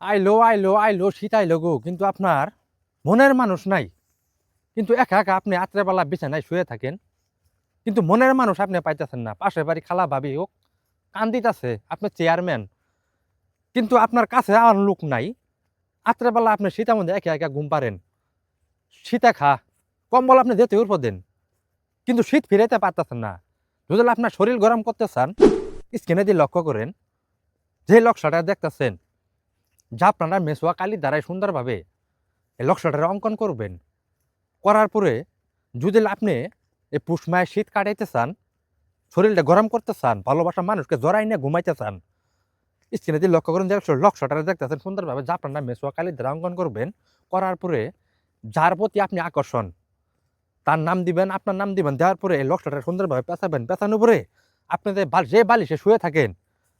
আইলো আইলো আইলো শীত আইলো গো, কিন্তু আপনার মনের মানুষ নাই। কিন্তু একা একা আপনি রাত্রেবেলা বিছানায় শুয়ে থাকেন, কিন্তু মনের মানুষ আপনি পাইতেছেন না। পাশের বাড়ি খালা ভাবি হোক কান্দিতেছে, আপনি চেয়ারম্যান, কিন্তু আপনার কাছে আমার লোক নাই। রাত্রেবেলা আপনি শীতের মধ্যে একা একা ঘুম পারেন, শীতে খা কম্বল আপনি যেতে উঠবো দেন, কিন্তু শীত ফিরাইতে পারতেছেন না। যদি আপনার শরীর গরম করতে চান, স্ক্রিনে দিয়ে লক্ষ্য করেন, যে লক্ষ্যটা দেখতেছেন, যা আপনারা মেসোয়া কালি দ্বারাই সুন্দরভাবে এই লক্ষ্যটার অঙ্কন করবেন। করার পরে যদি আপনি এই পুষ মায়ের শীত কাটাইতে চান, শরীরটা গরম করতে চান, ভালোবাসা মানুষকে জড়াই নিয়ে ঘুমাইতে চান, স্ক্রিনে দিয়ে লক্ষ্য করেন যে লক্ষ্যটা দেখতেছেন সুন্দরভাবে, যা আপনারা মেসোয়া কালি দ্বারা অঙ্কন করবেন। করার পরে যার প্রতি আপনি আকর্ষণ, তার নাম দিবেন, আপনার নাম দিবেন, দেওয়ার পরে এই লক্ষ্যটা সুন্দরভাবে পেঁচাবেন। পেঁচানোর পরে আপনি যে বালিশে শুয়ে থাকেন,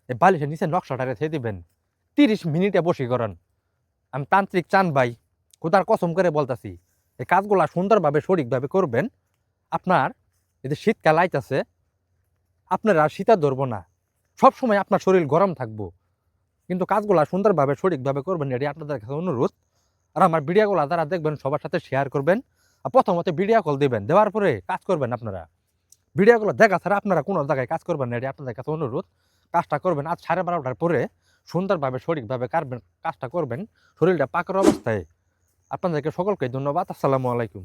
এই বালিশের নিচে নকশাটা রেখে দিবেন। 30 মিনিটে বশীকরণ। আমি তান্ত্রিক চান ভাই, খোদার কসম করে বলতেছি, এই কাজগুলা সুন্দরভাবে সঠিকভাবে করবেন। আপনার এই যে শীতকাল আইতাছে, আপনার আর শীতে ধরবো না, সবসময় আপনার শরীর গরম থাকবো। কিন্তু কাজগুলা সুন্দরভাবে সঠিকভাবে করবেন, এটি আপনাদের কাছে অনুরোধ। আর আমার ভিডিওগুলো যারা দেখবেন সবার সাথে শেয়ার করবেন। আর প্রথমত ভিডিও কল দিবেন, দেওয়ার পরে কাজ করবেন। আপনারা ভিডিওগুলো দেখা ছাড়া আপনারা কোনো জায়গায় কাজ করবেন না, এটি আপনাদের কাছে অনুরোধ। কাজটা করবেন আজ 12:30টার পরে, সুন্দরভাবে সঠিকভাবে কাজটা করবেন শরীরটা পাকের অবস্থায়। আপনাদেরকে সকলকে ধন্যবাদ। আসসালামু আলাইকুম।